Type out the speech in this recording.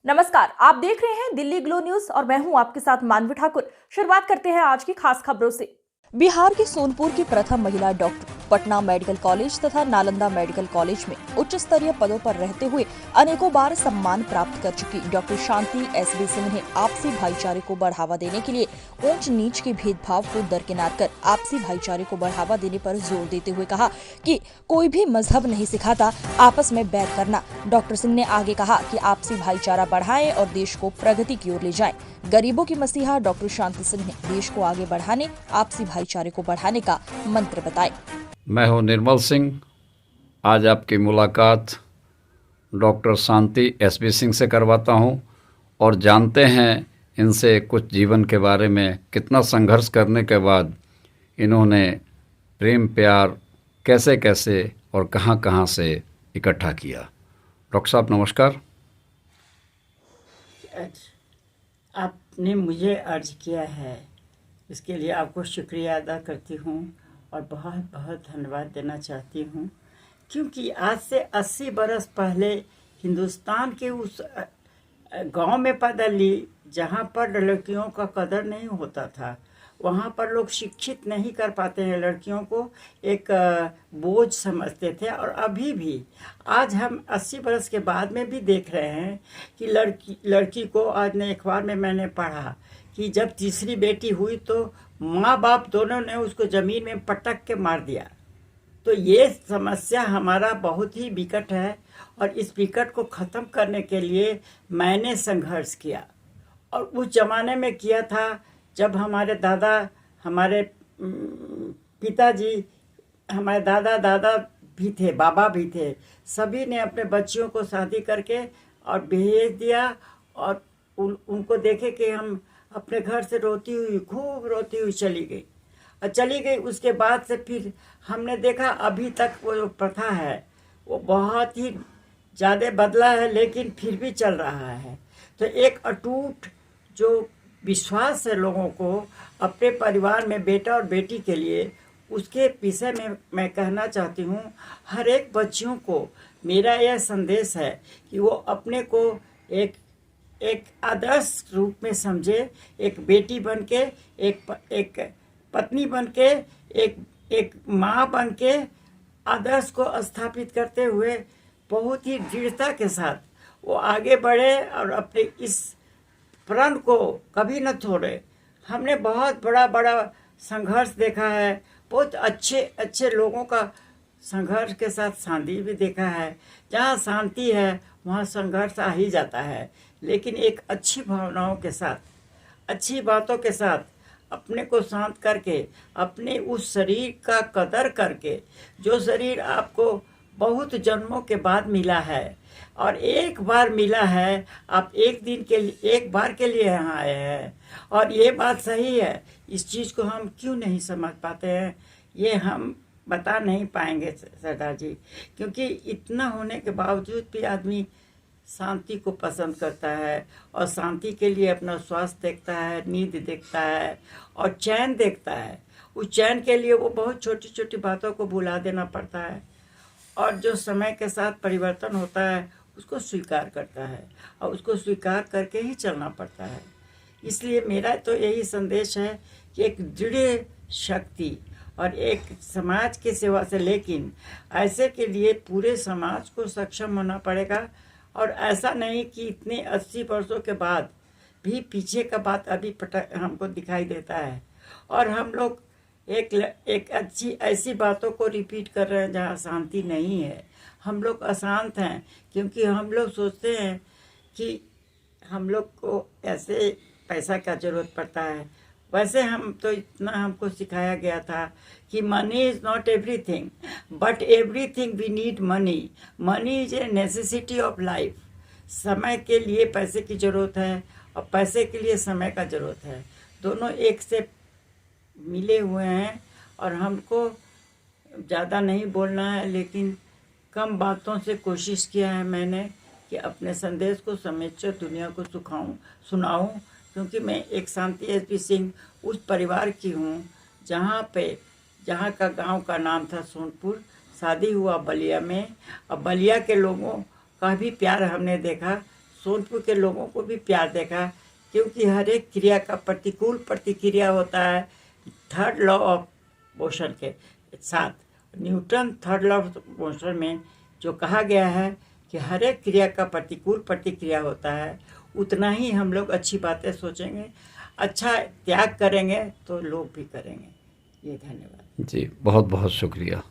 नमस्कार, आप देख रहे हैं दिल्ली ग्लो न्यूज और मैं हूं आपके साथ मानवी ठाकुर। शुरुआत करते हैं आज की खास खबरों से। बिहार के सोनपुर की प्रथम महिला डॉक्टर पटना मेडिकल कॉलेज तथा नालंदा मेडिकल कॉलेज में उच्च स्तरीय पदों पर रहते हुए अनेकों बार सम्मान प्राप्त कर चुकी डॉक्टर शांति एसबी सिंह ने आपसी भाईचारे को बढ़ावा देने के लिए ऊंच नीच के भेदभाव को दरकिनार कर आपसी भाईचारे को बढ़ावा देने पर जोर देते हुए कहा कि कोई भी मजहब नहीं सिखाता आपस में बैर करना। डॉक्टर सिंह ने आगे कहा कि आपसी भाईचारा बढ़ाएं और देश को प्रगति की ओर ले जाएं। गरीबों की मसीहा डॉक्टर शांति सिंह ने देश को आगे बढ़ाने, आपसी भाईचारे को बढ़ाने का मंत्र बताए। मैं हूं निर्मल सिंह। आज आपकी मुलाकात डॉक्टर शांति एसबी सिंह से करवाता हूं और जानते हैं इनसे कुछ जीवन के बारे में, कितना संघर्ष करने के बाद इन्होंने प्रेम प्यार कैसे कैसे और कहां कहां से इकट्ठा किया। डॉक्टर साहब नमस्कार। आपने मुझे अर्ज किया है, इसके लिए आपको शुक्रिया अदा करती हूँ और बहुत बहुत धन्यवाद देना चाहती हूँ, क्योंकि आज से 80 बरस पहले हिंदुस्तान के उस गांव में पैदा ली जहाँ पर लड़कियों का कदर नहीं होता था, वहाँ पर लोग शिक्षित नहीं कर पाते हैं, लड़कियों को एक बोझ समझते थे। और अभी भी आज हम 80 बरस के बाद में भी देख रहे हैं कि लड़की को, आज ने अखबार में मैंने पढ़ा कि जब तीसरी बेटी हुई तो माँ बाप दोनों ने उसको ज़मीन में पटक के मार दिया। तो ये समस्या हमारा बहुत ही विकट है और इस विकट को ख़त्म करने के लिए मैंने संघर्ष किया। और उस ज़माने में किया था जब हमारे दादा, हमारे पिताजी, हमारे दादा भी थे, बाबा भी थे, सभी ने अपने बच्चियों को शादी करके और भेज दिया। और उनको देखे कि हम अपने घर से खूब रोती हुई चली गई। उसके बाद से फिर हमने देखा अभी तक वो जो प्रथा है वो बहुत ही ज़्यादा बदला है, लेकिन फिर भी चल रहा है। तो एक अटूट जो विश्वास है लोगों को अपने परिवार में बेटा और बेटी के लिए, उसके विषय में मैं कहना चाहती हूँ हर एक बच्चियों को मेरा यह संदेश है कि वो अपने को एक आदर्श रूप में समझे, एक बेटी बन के, एक पत्नी बन के, एक माँ बन के आदर्श को स्थापित करते हुए बहुत ही दृढ़ता के साथ वो आगे बढ़े और अपने इस प्रण को कभी न छोड़े। हमने बहुत बड़ा संघर्ष देखा है, बहुत अच्छे लोगों का संघर्ष के साथ शांति भी देखा है। जहाँ शांति है वहाँ संघर्ष आ ही जाता है, लेकिन एक अच्छी भावनाओं के साथ, अच्छी बातों के साथ अपने को शांत करके, अपने उस शरीर का कदर करके, जो शरीर आपको बहुत जन्मों के बाद मिला है और एक बार मिला है, आप एक बार के लिए यहाँ आए हैं। और ये बात सही है, इस चीज़ को हम क्यों नहीं समझ पाते हैं ये हम बता नहीं पाएंगे सरदार जी, क्योंकि इतना होने के बावजूद भी आदमी शांति को पसंद करता है और शांति के लिए अपना स्वास्थ्य देखता है, नींद देखता है और चैन देखता है। उस चैन के लिए वो बहुत छोटी छोटी बातों को भुला देना पड़ता है और जो समय के साथ परिवर्तन होता है उसको स्वीकार करता है और उसको स्वीकार करके ही चलना पड़ता है। इसलिए मेरा तो यही संदेश है कि एक दृढ़ शक्ति और एक समाज की सेवा से, लेकिन ऐसे के लिए पूरे समाज को सक्षम होना पड़ेगा। और ऐसा नहीं कि इतने 80 वर्षों के बाद भी पीछे का बात अभी हमको दिखाई देता है और हम लोग एक अच्छी ऐसी बातों को रिपीट कर रहे हैं जहाँ शांति नहीं है। हम लोग अशांत हैं क्योंकि हम लोग सोचते हैं कि हम लोग को ऐसे पैसा का ज़रूरत पड़ता है। वैसे हम तो इतना हमको सिखाया गया था कि money is not everything but everything we need money. Money is a necessity of life. समय के लिए पैसे की ज़रूरत है और पैसे के लिए समय का ज़रूरत है, दोनों एक से मिले हुए हैं। और हमको ज़्यादा नहीं बोलना है, लेकिन कम बातों से कोशिश किया है मैंने कि अपने संदेश को समेट दुनिया को सुनाऊं, क्योंकि मैं एक शांति एसबी सिंह उस परिवार की हूँ जहाँ का गांव का नाम था सोनपुर। शादी हुआ बलिया में और बलिया के लोगों का भी प्यार हमने देखा। सोनपुर के लोगों को भी प्यार देखा, क्योंकि हर एक क्रिया का प्रतिकूल प्रतिक्रिया होता है। थर्ड लॉ ऑफ मोशन के साथ, Newton third law of motion में जो कहा गया है कि हर एक क्रिया का प्रतिकूल प्रतिक्रिया होता है, उतना ही हम लोग अच्छी बातें सोचेंगे, अच्छा त्याग करेंगे तो लोग भी करेंगे। ये धन्यवाद जी, बहुत बहुत शुक्रिया।